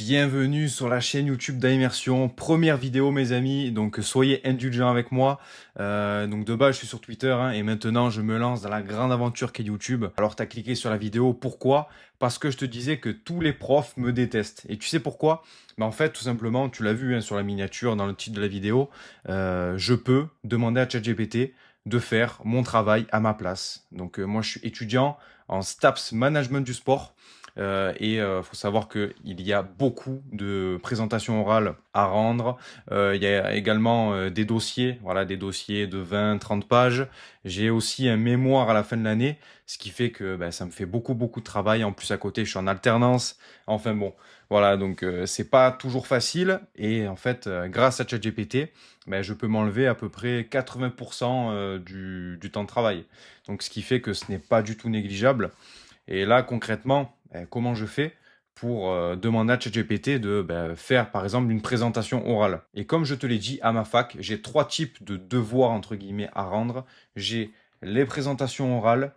Bienvenue sur la chaîne YouTube d'Immersion. Première vidéo mes amis, donc soyez indulgents avec moi. Donc de base je suis sur Twitter et maintenant je me lance dans la grande aventure qu'est YouTube. Alors tu as cliqué sur la vidéo, pourquoi? Parce que je te disais que tous les profs me détestent. Et tu sais pourquoi? En fait tout simplement, tu l'as vu sur la miniature, dans le titre de la vidéo, je peux demander à ChatGPT de faire mon travail à ma place. Donc moi je suis étudiant en STAPS Management du sport. Faut savoir qu'il y a beaucoup de présentations orales à rendre. Il y a également des dossiers, voilà, des dossiers de 20-30 pages. J'ai aussi un mémoire à la fin de l'année, ce qui fait que ça me fait beaucoup de travail. En plus à côté, je suis en alternance. Enfin bon, voilà, donc c'est pas toujours facile. Et en fait, grâce à ChatGPT, je peux m'enlever à peu près 80% du temps de travail. Donc ce qui fait que ce n'est pas du tout négligeable. Et là, concrètement, comment je fais pour demander à ChatGPT de faire, par exemple, une présentation orale. Et comme je te l'ai dit, à ma fac, j'ai 3 types de devoirs, entre guillemets, à rendre. J'ai les présentations orales,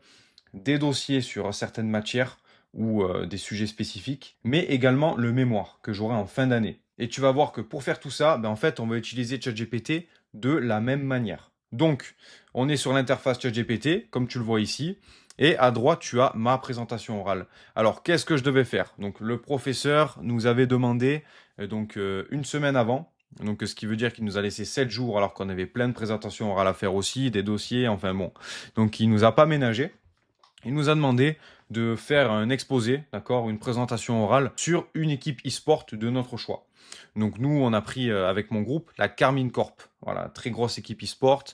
des dossiers sur certaines matières ou des sujets spécifiques, mais également le mémoire que j'aurai en fin d'année. Et tu vas voir que pour faire tout ça, en fait, on va utiliser ChatGPT de la même manière. Donc, on est sur l'interface ChatGPT, comme tu le vois ici, et à droite, tu as ma présentation orale. Alors, qu'est-ce que je devais faire? Donc, le professeur nous avait demandé, une semaine avant, donc ce qui veut dire qu'il nous a laissé 7 jours alors qu'on avait plein de présentations orales à faire aussi, des dossiers, enfin bon. Donc, il nous a pas ménagé. Il nous a demandé de faire un exposé, d'accord, une présentation orale sur une équipe e-sport de notre choix. Donc nous, on a pris avec mon groupe la Carmine Corp, voilà, très grosse équipe e-sport.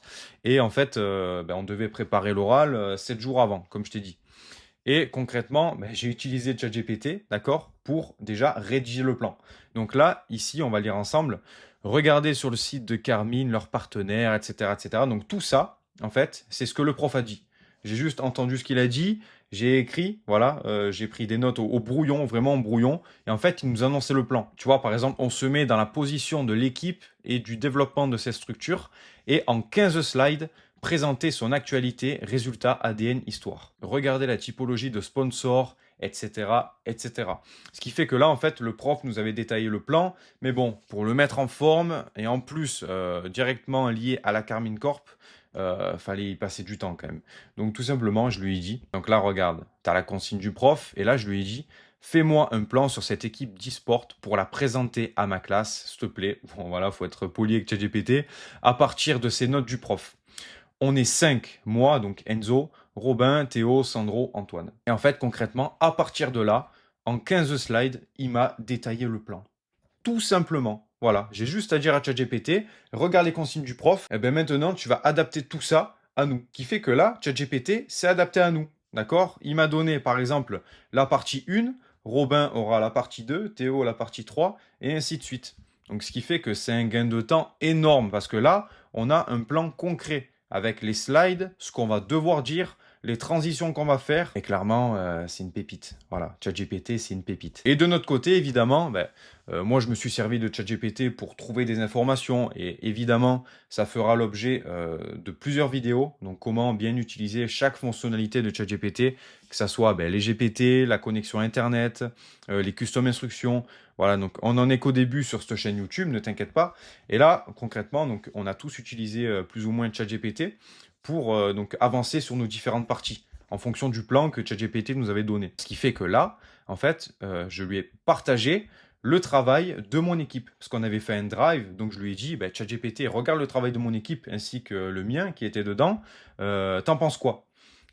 Et en fait, on devait préparer l'oral 7 jours avant, comme je t'ai dit. Et concrètement, j'ai utilisé ChatGPT, d'accord, pour déjà rédiger le plan. Donc là, ici, on va lire ensemble. Regardez sur le site de Carmine, leurs partenaires, etc., etc. Donc tout ça, en fait, c'est ce que le prof a dit. J'ai juste entendu ce qu'il a dit, j'ai écrit, voilà, j'ai pris des notes au brouillon, vraiment au brouillon, et en fait, il nous annonçait le plan. Tu vois, par exemple, on se met dans la position de l'équipe et du développement de cette structure, et en 15 slides, présenter son actualité, résultat, ADN, histoire. Regardez la typologie de sponsors, etc., etc. Ce qui fait que là, en fait, le prof nous avait détaillé le plan, mais bon, pour le mettre en forme, et en plus, directement lié à la Carmine Corp, fallait y passer du temps quand même. Donc tout simplement, je lui ai dit, donc là regarde, tu as la consigne du prof, et là je lui ai dit, fais-moi un plan sur cette équipe d'e-sport pour la présenter à ma classe, s'il te plaît. Bon voilà, faut être poli avec ChatGPT, à partir de ces notes du prof. On est 5, moi, donc Enzo, Robin, Théo, Sandro, Antoine. Et en fait, concrètement, à partir de là, en 15 slides, il m'a détaillé le plan. Tout simplement. Voilà, j'ai juste à dire à ChatGPT, regarde les consignes du prof, et bien maintenant tu vas adapter tout ça à nous. Qui fait que là, ChatGPT s'est adapté à nous. D'accord? Il m'a donné par exemple la partie 1, Robin aura la partie 2, Théo la partie 3, et ainsi de suite. Donc ce qui fait que c'est un gain de temps énorme, parce que là, on a un plan concret avec les slides, ce qu'on va devoir dire, les transitions qu'on va faire. Et clairement, c'est une pépite. Voilà, ChatGPT, c'est une pépite. Et de notre côté, évidemment, moi, je me suis servi de ChatGPT pour trouver des informations et évidemment, ça fera l'objet de plusieurs vidéos. Donc, comment bien utiliser chaque fonctionnalité de ChatGPT, que ça soit les GPT, la connexion Internet, les custom instructions. Voilà, donc on en est qu'au début sur cette chaîne YouTube, ne t'inquiète pas. Et là, concrètement, donc, on a tous utilisé plus ou moins ChatGPT pour donc avancer sur nos différentes parties en fonction du plan que ChatGPT nous avait donné. Ce qui fait que là, en fait, je lui ai partagé le travail de mon équipe. Parce qu'on avait fait un drive, donc je lui ai dit, ChatGPT, regarde le travail de mon équipe ainsi que le mien qui était dedans, t'en penses quoi?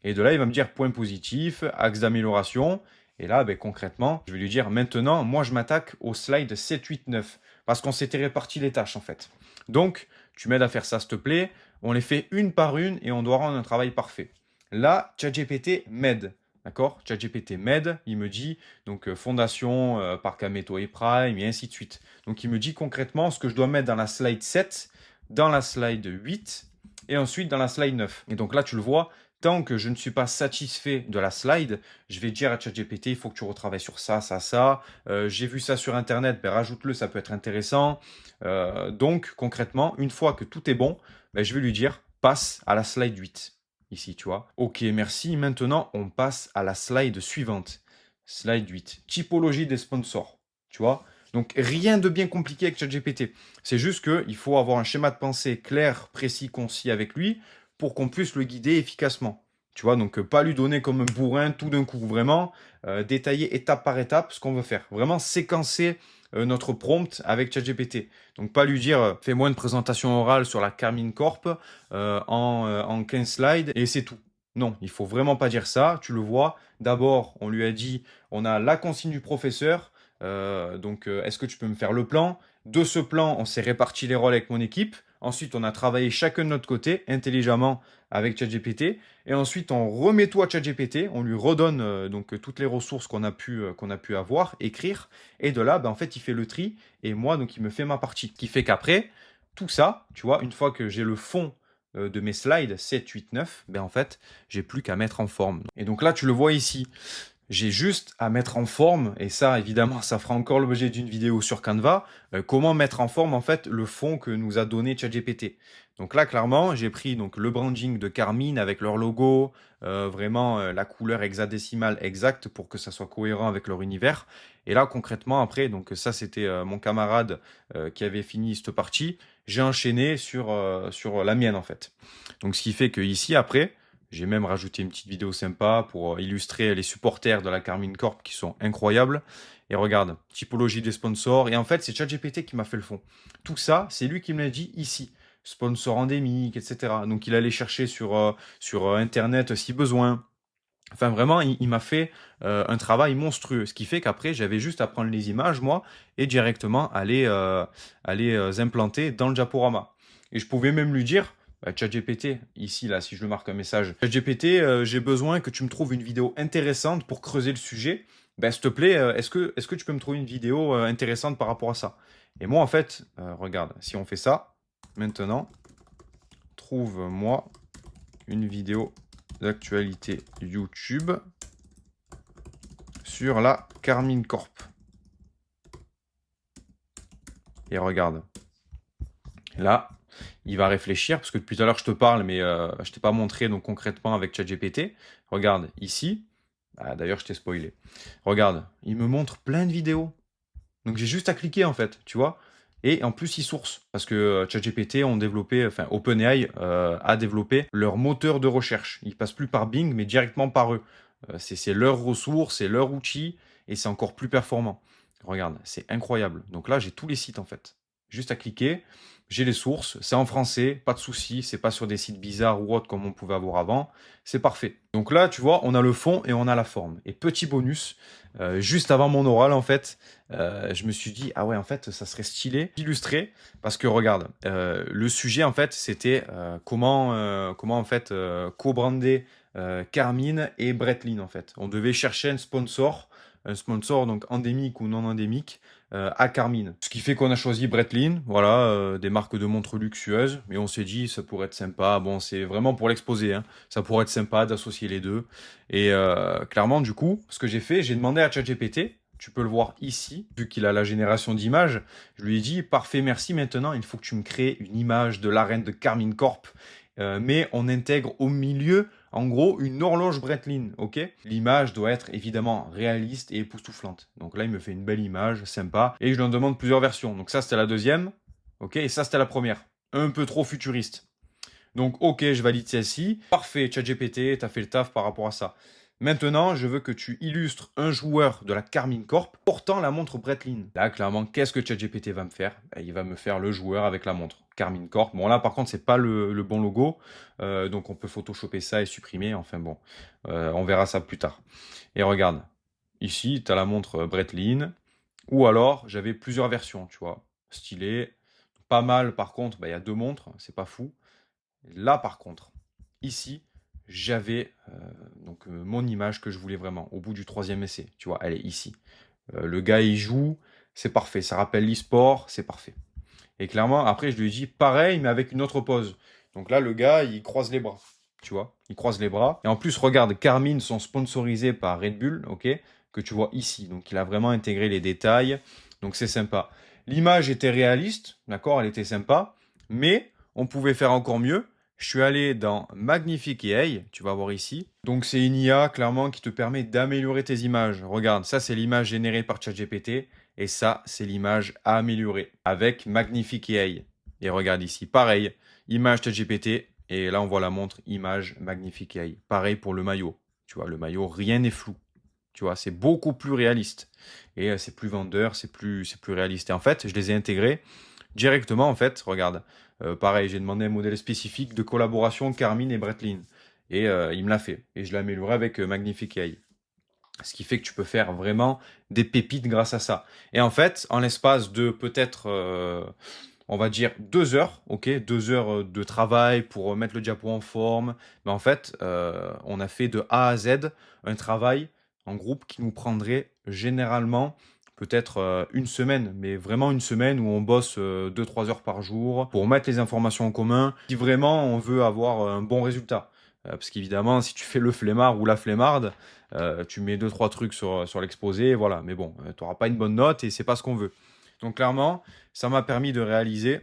Et de là, il va me dire point positif, axe d'amélioration. Et là, concrètement, je vais lui dire, maintenant, moi, je m'attaque au slide 7, 8, 9. Parce qu'on s'était réparti les tâches, en fait. Donc, tu m'aides à faire ça, s'il te plaît. On les fait une par une et on doit rendre un travail parfait. Là, ChatGPT m'aide. D'accord? ChatGPT m'aide, il me dit, donc fondation, par Kameto et Prime, et ainsi de suite. Donc il me dit concrètement ce que je dois mettre dans la slide 7, dans la slide 8, et ensuite dans la slide 9. Et donc là, tu le vois, tant que je ne suis pas satisfait de la slide, je vais dire à ChatGPT, il faut que tu retravailles sur ça, ça, ça. J'ai vu ça sur Internet, rajoute-le, ça peut être intéressant. Donc concrètement, une fois que tout est bon, je vais lui dire, passe à la slide 8. Ici, tu vois. Ok, merci. Maintenant, on passe à la slide suivante. Slide 8. Typologie des sponsors. Tu vois, Donc rien de bien compliqué avec ChatGPT. C'est juste qu'il faut avoir un schéma de pensée clair, précis, concis avec lui pour qu'on puisse le guider efficacement. Tu vois, donc pas lui donner comme un bourrin tout d'un coup, vraiment détailler étape par étape ce qu'on veut faire. Vraiment séquencer notre prompt avec ChatGPT. Donc pas lui dire fais-moi une présentation orale sur la Carmine Corp en 15 slides et c'est tout. Non, il faut vraiment pas dire ça. Tu le vois. D'abord, on lui a dit on a la consigne du professeur. Est-ce que tu peux me faire le plan? De ce plan, on s'est réparti les rôles avec mon équipe. Ensuite, on a travaillé chacun de notre côté, intelligemment, avec ChatGPT. Et ensuite, on remet tout à ChatGPT. On lui redonne toutes les ressources qu'on a pu avoir, écrire. Et de là, ben, en fait, il fait le tri. Et moi, donc, il me fait ma partie. Qui fait qu'après, tout ça, tu vois, une fois que j'ai le fond de mes slides 7, 8, 9, ben en fait, j'ai plus qu'à mettre en forme. Et donc là, tu le vois ici. J'ai juste à mettre en forme, et ça, évidemment, ça fera encore l'objet d'une vidéo sur Canva, comment mettre en forme, en fait, le fond que nous a donné ChatGPT. Donc là, clairement, j'ai pris donc, le branding de Carmine avec leur logo, vraiment la couleur hexadécimale exacte pour que ça soit cohérent avec leur univers. Et là, concrètement, après, donc ça, c'était mon camarade qui avait fini cette partie, j'ai enchaîné sur la mienne, en fait. Donc, ce qui fait que ici, après, j'ai même rajouté une petite vidéo sympa pour illustrer les supporters de la Carmine Corp qui sont incroyables. Et regarde, typologie des sponsors. Et en fait, c'est ChatGPT qui m'a fait le fond. Tout ça, c'est lui qui me l'a dit ici. Sponsor endémique, etc. Donc, il allait chercher sur Internet si besoin. Enfin, vraiment, il m'a fait un travail monstrueux. Ce qui fait qu'après, j'avais juste à prendre les images, moi, et directement aller implanter dans le diaporama. Et je pouvais même lui dire, bah, ChatGPT, ici, là, si je le marque un message, ChatGPT, j'ai besoin que tu me trouves une vidéo intéressante pour creuser le sujet. Ben, s'il te plaît, est-ce que tu peux me trouver une vidéo intéressante par rapport à ça? Et moi, en fait, regarde, si on fait ça, maintenant, trouve-moi une vidéo d'actualité YouTube sur la Carmine Corp. Et regarde, là, il va réfléchir, parce que depuis tout à l'heure je te parle, mais je t'ai pas montré donc concrètement avec ChatGPT. Regarde, ici, d'ailleurs je t'ai spoilé. Regarde, il me montre plein de vidéos. Donc j'ai juste à cliquer en fait, tu vois. Et en plus, ils sourcent. Parce que ChatGPT ont développé, enfin OpenAI a développé leur moteur de recherche. Ils passent plus par Bing, mais directement par eux. C'est leurs ressources, c'est leur outil, et c'est encore plus performant. Regarde, c'est incroyable. Donc là, j'ai tous les sites en fait. Juste à cliquer, j'ai les sources, c'est en français, pas de souci, c'est pas sur des sites bizarres ou autres comme on pouvait avoir avant, c'est parfait. Donc là, tu vois, on a le fond et on a la forme. Et petit bonus, juste avant mon oral en fait, je me suis dit, ah ouais, en fait, ça serait stylé d'illustrer, parce que regarde, le sujet en fait, c'était comment en fait co-brander Carmine et Breitling en fait. On devait chercher un sponsor donc endémique ou non endémique à Carmine. Ce qui fait qu'on a choisi Breitling, voilà, des marques de montres luxueuses, mais on s'est dit ça pourrait être sympa. Bon, c'est vraiment pour l'exposer, hein. Ça pourrait être sympa d'associer les deux. Et clairement, du coup, ce que j'ai fait, j'ai demandé à ChatGPT. Tu peux le voir ici, vu qu'il a la génération d'images. Je lui ai dit, parfait, merci. Maintenant, il faut que tu me crées une image de l'arène de Carmine Corp. Mais on intègre au milieu, en gros, une horloge Breitling, ok? L'image doit être évidemment réaliste et époustouflante. Donc là, il me fait une belle image, sympa, et je lui en demande plusieurs versions. Donc ça, c'était la deuxième, ok? Et ça, c'était la première. Un peu trop futuriste. Donc, ok, je valide celle-ci. Parfait, ChatGPT, t'as fait le taf par rapport à ça. Maintenant, je veux que tu illustres un joueur de la Carmine Corp portant la montre Breitling. Là, clairement, qu'est-ce que ChatGPT va me faire? Il va me faire le joueur avec la montre Carmine Corp. Bon, là, par contre, c'est pas le bon logo. Donc, on peut photoshopper ça et supprimer. Enfin, bon, on verra ça plus tard. Et regarde, ici, tu as la montre Breitling. Ou alors, j'avais plusieurs versions, tu vois. Stylé. Pas mal, par contre, il y a deux montres. C'est pas fou. Là, par contre, ici, j'avais mon image que je voulais vraiment au bout du troisième essai. Tu vois, elle est ici. Le gars, il joue, c'est parfait. Ça rappelle l'e-sport, c'est parfait. Et clairement, après, je lui ai dit pareil, mais avec une autre pose. Donc là, le gars, il croise les bras. Tu vois, il croise les bras. Et en plus, regarde, Carmine sont sponsorisés par Red Bull, ok, que tu vois ici. Donc il a vraiment intégré les détails. Donc c'est sympa. L'image était réaliste, d'accord, elle était sympa, mais on pouvait faire encore mieux. Je suis allé dans Magnifique AI, tu vas voir ici. Donc c'est une IA clairement qui te permet d'améliorer tes images. Regarde, ça c'est l'image générée par ChatGPT. Et ça, c'est l'image à améliorer avec Magnifique AI. Et regarde ici, pareil, image ChatGPT. Et là, on voit la montre, image Magnifique AI. Pareil pour le maillot. Tu vois, le maillot, rien n'est flou. Tu vois, c'est beaucoup plus réaliste. Et c'est plus vendeur, c'est plus réaliste. Et en fait, je les ai intégrés directement, en fait. Regarde, pareil, j'ai demandé un modèle spécifique de collaboration Carmine et Bretlin. Et il me l'a fait. Et je l'ai amélioré avec Magnifique AI. Ce qui fait que tu peux faire vraiment des pépites grâce à ça. Et en fait, en l'espace de peut-être, on va dire 2 heures, ok, 2 heures de travail pour mettre le diapo en forme, mais en fait, on a fait de A à Z un travail en groupe qui nous prendrait généralement peut-être une semaine, mais vraiment une semaine où on bosse 2-3 heures par jour pour mettre les informations en commun, si vraiment on veut avoir un bon résultat. Parce qu'évidemment, si tu fais le flemmard ou la flemmarde, tu mets 2-3 trucs sur l'exposé, voilà. Mais bon, tu n'auras pas une bonne note et c'est pas ce qu'on veut. Donc clairement, ça m'a permis de réaliser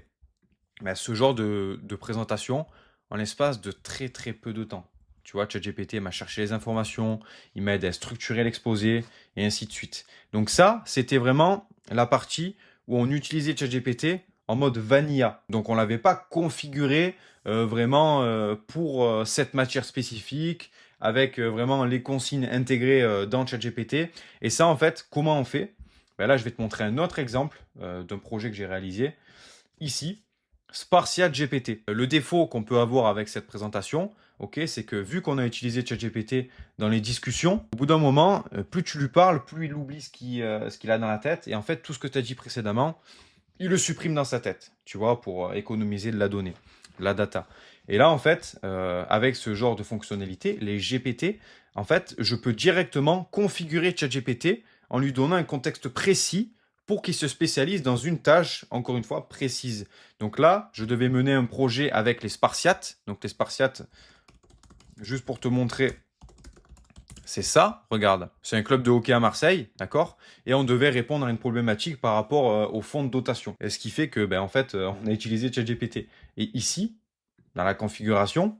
ce genre de présentation en l'espace de très très peu de temps. Tu vois, ChatGPT m'a cherché les informations, il m'a aidé à structurer l'exposé et ainsi de suite. Donc ça, c'était vraiment la partie où on utilisait ChatGPT en mode vanilla. Donc on l'avait pas configuré vraiment pour cette matière spécifique avec vraiment les consignes intégrées dans ChatGPT. Et ça, en fait, comment on fait? Ben là, je vais te montrer un autre exemple d'un projet que j'ai réalisé ici. Spartiate GPT. Le défaut qu'on peut avoir avec cette présentation, ok, c'est que vu qu'on a utilisé ChatGPT dans les discussions, au bout d'un moment, plus tu lui parles, plus il oublie ce qu'il a dans la tête. Et en fait, tout ce que tu as dit précédemment, il le supprime dans sa tête, tu vois, pour économiser de la donnée, de la data. Et là, en fait, avec ce genre de fonctionnalité, les GPT, en fait, je peux directement configurer ChatGPT en lui donnant un contexte précis pour qu'il se spécialise dans une tâche, encore une fois, précise. Donc là, je devais mener un projet avec les Spartiates. Donc les Spartiates, juste pour te montrer, c'est ça, regarde. C'est un club de hockey à Marseille, d'accord? Et on devait répondre à une problématique par rapport au fonds de dotation. Et ce qui fait que, en fait, on a utilisé ChatGPT. Et ici, dans la configuration,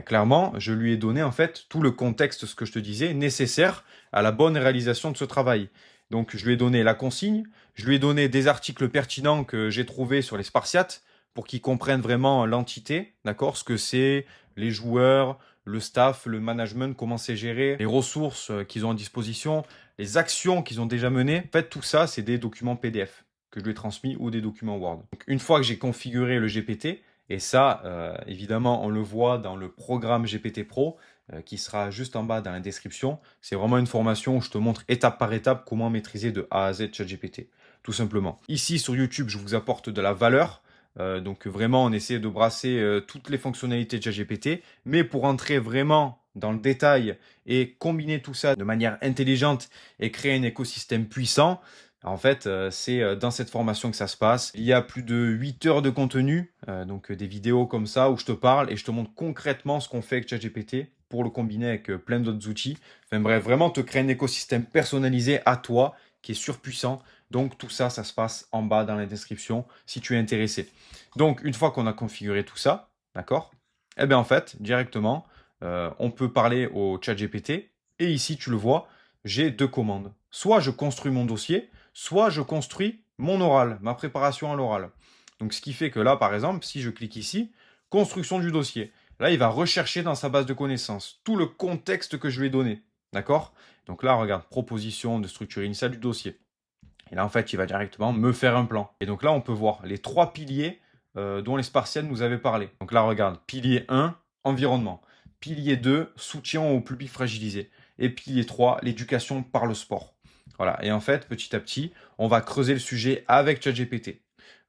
clairement, je lui ai donné en fait tout le contexte, ce que je te disais, nécessaire à la bonne réalisation de ce travail. Donc, je lui ai donné la consigne, je lui ai donné des articles pertinents que j'ai trouvés sur les Spartiates pour qu'ils comprennent vraiment l'entité, d'accord, ce que c'est, les joueurs, le staff, le management, comment c'est géré, les ressources qu'ils ont à disposition, les actions qu'ils ont déjà menées. En fait, tout ça, c'est des documents PDF que je lui ai transmis ou des documents Word. Donc, une fois que j'ai configuré le GPT, et ça, évidemment, on le voit dans le programme GPT Pro, qui sera juste en bas dans la description. C'est vraiment une formation où je te montre étape par étape comment maîtriser de A à Z ChatGPT, tout simplement. Ici, sur YouTube, je vous apporte de la valeur. Donc vraiment, on essaie de brasser toutes les fonctionnalités de ChatGPT, mais pour entrer vraiment dans le détail et combiner tout ça de manière intelligente et créer un écosystème puissant, en fait, c'est dans cette formation que ça se passe. Il y a plus de 8 heures de contenu, donc des vidéos comme ça où je te parle et je te montre concrètement ce qu'on fait avec ChatGPT pour le combiner avec plein d'autres outils. Enfin bref, vraiment te créer un écosystème personnalisé à toi qui est surpuissant. Donc tout ça, ça se passe en bas dans la description si tu es intéressé. Donc une fois qu'on a configuré tout ça, d'accord? Eh bien en fait, directement, on peut parler au ChatGPT et ici tu le vois, j'ai 2 commandes. Soit je construis mon dossier, soit je construis mon oral, ma préparation à l'oral. Donc ce qui fait que là, par exemple, si je clique ici, construction du dossier, là, il va rechercher dans sa base de connaissances tout le contexte que je lui ai donné. D'accord? Donc là, regarde, proposition de structure initiale du dossier. Et là, en fait, il va directement me faire un plan. Et donc là, on peut voir les 3 piliers dont les Spartiates nous avaient parlé. Donc là, regarde, pilier 1, environnement. Pilier 2, soutien au public fragilisé. Et pilier 3, l'éducation par le sport. Voilà. Et en fait, petit à petit, on va creuser le sujet avec ChatGPT.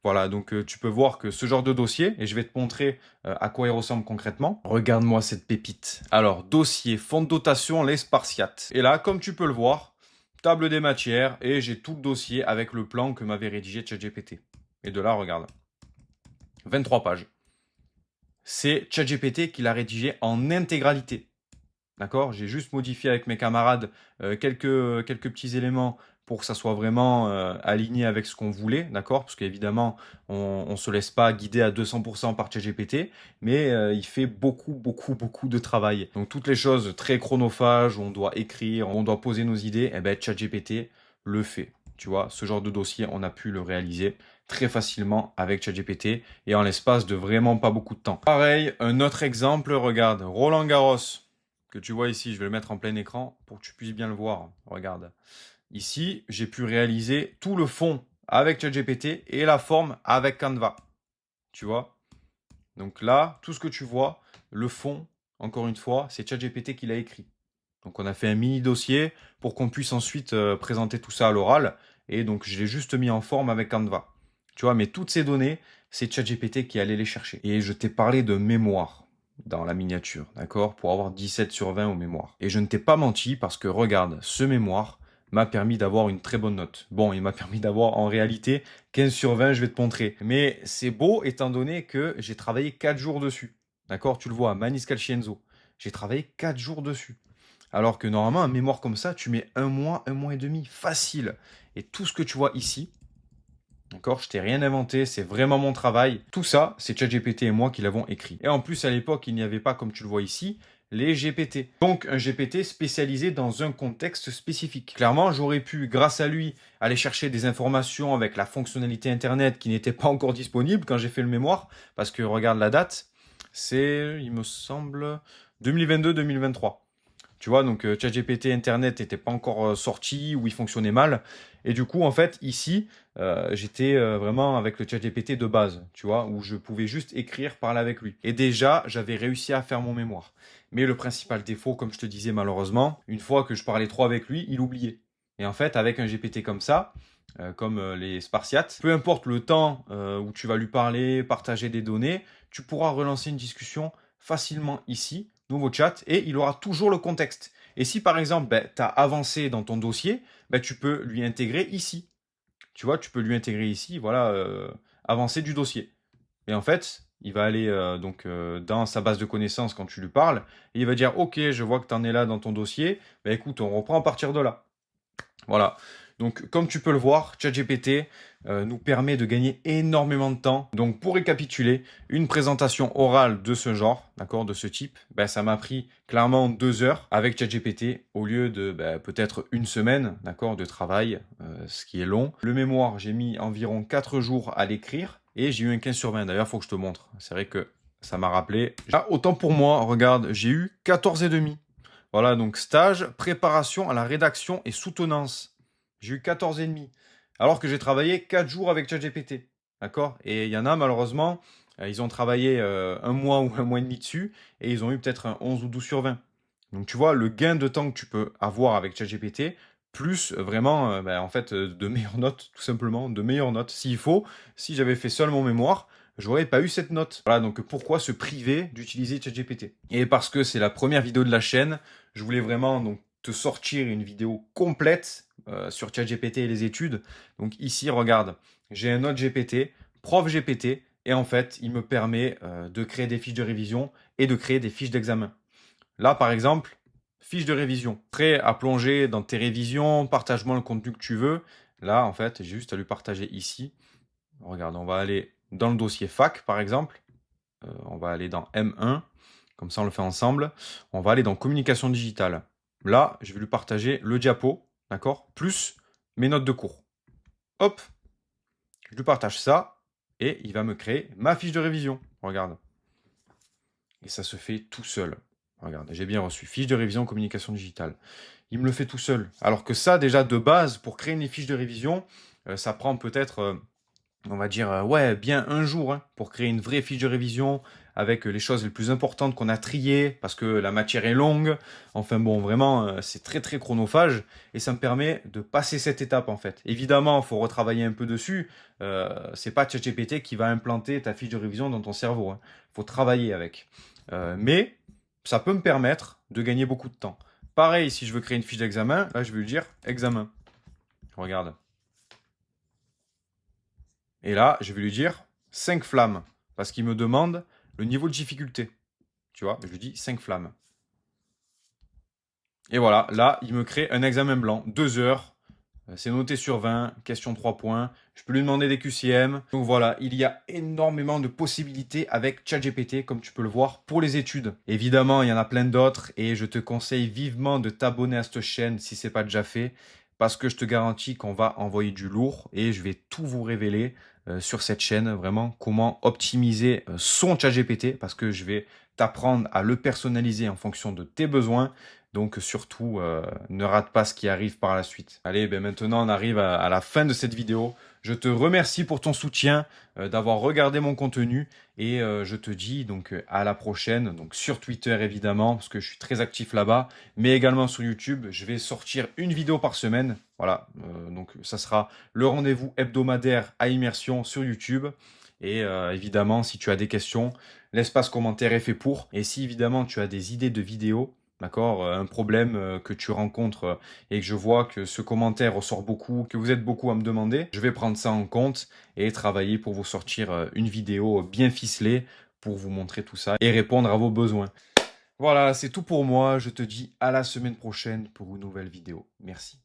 Voilà, donc tu peux voir que ce genre de dossier, et je vais te montrer à quoi il ressemble concrètement. Regarde-moi cette pépite. Alors, dossier, fonds de dotation, les Spartiates. Et là, comme tu peux le voir, table des matières, et j'ai tout le dossier avec le plan que m'avait rédigé ChatGPT. Et de là, regarde. 23 pages. C'est ChatGPT qui l'a rédigé en intégralité. D'accord? J'ai juste modifié avec mes camarades quelques petits éléments pour que ça soit vraiment aligné avec ce qu'on voulait, d'accord? Parce qu'évidemment, on ne se laisse pas guider à 200% par ChatGPT, mais il fait beaucoup de travail. Donc toutes les choses très chronophages, où on doit écrire, où on doit poser nos idées, eh ben, ChatGPT le fait. Tu vois, ce genre de dossier, on a pu le réaliser très facilement avec ChatGPT et en l'espace de vraiment pas beaucoup de temps. Pareil, un autre exemple, regarde, Roland Garros, que tu vois ici, je vais le mettre en plein écran pour que tu puisses bien le voir. Regarde, ici, j'ai pu réaliser tout le fond avec ChatGPT et la forme avec Canva. Tu vois? Donc là, tout ce que tu vois, le fond, encore une fois, c'est ChatGPT qui l'a écrit. Donc on a fait un mini dossier pour qu'on puisse ensuite présenter tout ça à l'oral. Et donc je l'ai juste mis en forme avec Canva. Tu vois, mais toutes ces données, c'est ChatGPT qui allait les chercher. Et je t'ai parlé de mémoire dans la miniature, d'accord? Pour avoir 17 sur 20 au mémoire. Et je ne t'ai pas menti parce que regarde, ce mémoire m'a permis d'avoir une très bonne note. Bon, il m'a permis d'avoir en réalité 15 sur 20, je vais te montrer. Mais c'est beau étant donné que j'ai travaillé 4 jours dessus. D'accord? Tu le vois, Manis Calcienzo. J'ai travaillé 4 jours dessus. Alors que normalement, un mémoire comme ça, tu mets un mois et demi, facile. Et tout ce que tu vois ici, d'accord, je t'ai rien inventé, c'est vraiment mon travail. Tout ça, c'est ChatGPT et moi qui l'avons écrit. Et en plus, à l'époque, il n'y avait pas, comme tu le vois ici, les GPT. Donc, un GPT spécialisé dans un contexte spécifique. Clairement, j'aurais pu, grâce à lui, aller chercher des informations avec la fonctionnalité Internet qui n'était pas encore disponible quand j'ai fait le mémoire. Parce que, regarde la date, c'est, il me semble, 2022-2023. Tu vois, donc ChatGPT Internet n'était pas encore sorti ou il fonctionnait mal. Et du coup, en fait, ici, j'étais vraiment avec le ChatGPT de base, tu vois, où je pouvais juste écrire, parler avec lui. Et déjà, j'avais réussi à faire mon mémoire. Mais le principal défaut, comme je te disais malheureusement, une fois que je parlais trop avec lui, il oubliait. Et en fait, avec un GPT comme ça, comme les Spartiates, peu importe le temps où tu vas lui parler, partager des données, tu pourras relancer une discussion facilement ici, nouveau chat, et il aura toujours le contexte. Et si par exemple, tu as avancé dans ton dossier, tu peux lui intégrer ici. Tu vois, tu peux lui intégrer ici, voilà, avancer du dossier. Et en fait, il va aller dans sa base de connaissances quand tu lui parles, et il va dire, ok, je vois que tu en es là dans ton dossier, écoute, on reprend à partir de là. Voilà. Donc, comme tu peux le voir, ChatGPT nous permet de gagner énormément de temps. Donc, pour récapituler, une présentation orale de ce genre, d'accord, de ce type, ça m'a pris clairement 2 heures avec ChatGPT au lieu de peut-être une semaine, d'accord, de travail, ce qui est long. Le mémoire, j'ai mis environ 4 jours à l'écrire et j'ai eu un 15 sur 20. D'ailleurs, il faut que je te montre. C'est vrai que ça m'a rappelé. Ah, autant pour moi, regarde, j'ai eu 14,5. Voilà, donc stage, préparation à la rédaction et soutenance. J'ai eu 14,5. Alors que j'ai travaillé 4 jours avec ChatGPT. D'accord? Et il y en a, malheureusement, ils ont travaillé un mois ou un mois et demi dessus et ils ont eu peut-être un 11 ou 12 sur 20. Donc tu vois, le gain de temps que tu peux avoir avec ChatGPT, plus vraiment, en fait, de meilleures notes, tout simplement, de meilleures notes. S'il faut, si j'avais fait seul mon mémoire, j'aurais pas eu cette note. Voilà, donc pourquoi se priver d'utiliser ChatGPT? Et parce que c'est la première vidéo de la chaîne, je voulais vraiment donc te sortir une vidéo complète sur ChatGPT et les études. Donc ici, regarde, j'ai un autre GPT, Prof GPT, et en fait, il me permet de créer des fiches de révision et de créer des fiches d'examen. Là, par exemple, fiche de révision. Prêt à plonger dans tes révisions, partage-moi le contenu que tu veux. Là, en fait, j'ai juste à lui partager ici. Regarde, on va aller dans le dossier fac, par exemple. On va aller dans M1. Comme ça, on le fait ensemble. On va aller dans communication digitale. Là, je vais lui partager le diapo, d'accord, plus mes notes de cours. Hop, je lui partage ça et il va me créer ma fiche de révision. Regarde. Et ça se fait tout seul. Regarde, j'ai bien reçu. Fiche de révision communication digitale. Il me le fait tout seul. Alors que ça, déjà, de base, pour créer une fiche de révision, ça prend peut-être, on va dire, ouais, bien un jour hein, pour créer une vraie fiche de révision avec les choses les plus importantes qu'on a triées parce que la matière est longue. Enfin bon, vraiment, c'est très très chronophage et ça me permet de passer cette étape en fait. Évidemment, il faut retravailler un peu dessus. C'est pas ChatGPT qui va implanter ta fiche de révision dans ton cerveau. Il faut travailler avec. Mais ça peut me permettre de gagner beaucoup de temps. Pareil, si je veux créer une fiche d'examen, là je vais lui dire examen. Regarde. Et là, je vais lui dire 5 flammes. Parce qu'il me demande le niveau de difficulté. Tu vois, je lui dis 5 flammes. Et voilà, là, il me crée un examen blanc. 2 heures. C'est noté sur 20. Question 3 points. Je peux lui demander des QCM. Donc voilà, il y a énormément de possibilités avec ChatGPT, comme tu peux le voir, pour les études. Évidemment, il y en a plein d'autres. Et je te conseille vivement de t'abonner à cette chaîne si ce n'est pas déjà fait. parce que je te garantis qu'on va envoyer du lourd et je vais tout vous révéler sur cette chaîne, vraiment comment optimiser son ChatGPT, parce que je vais t'apprendre à le personnaliser en fonction de tes besoins. Donc surtout, ne rate pas ce qui arrive par la suite. Allez, ben maintenant on arrive à la fin de cette vidéo. Je te remercie pour ton soutien, d'avoir regardé mon contenu et je te dis donc à la prochaine, donc sur Twitter évidemment, parce que je suis très actif là-bas, mais également sur YouTube. Je vais sortir une vidéo par semaine. Voilà, donc ça sera le rendez-vous hebdomadaire à immersion sur YouTube. Et évidemment, si tu as des questions, l'espace commentaire est fait pour. Et si évidemment tu as des idées de vidéos, d'accord, un problème que tu rencontres et que je vois que ce commentaire ressort beaucoup, que vous êtes beaucoup à me demander, je vais prendre ça en compte et travailler pour vous sortir une vidéo bien ficelée pour vous montrer tout ça et répondre à vos besoins. Voilà, c'est tout pour moi. Je te dis à la semaine prochaine pour une nouvelle vidéo. Merci.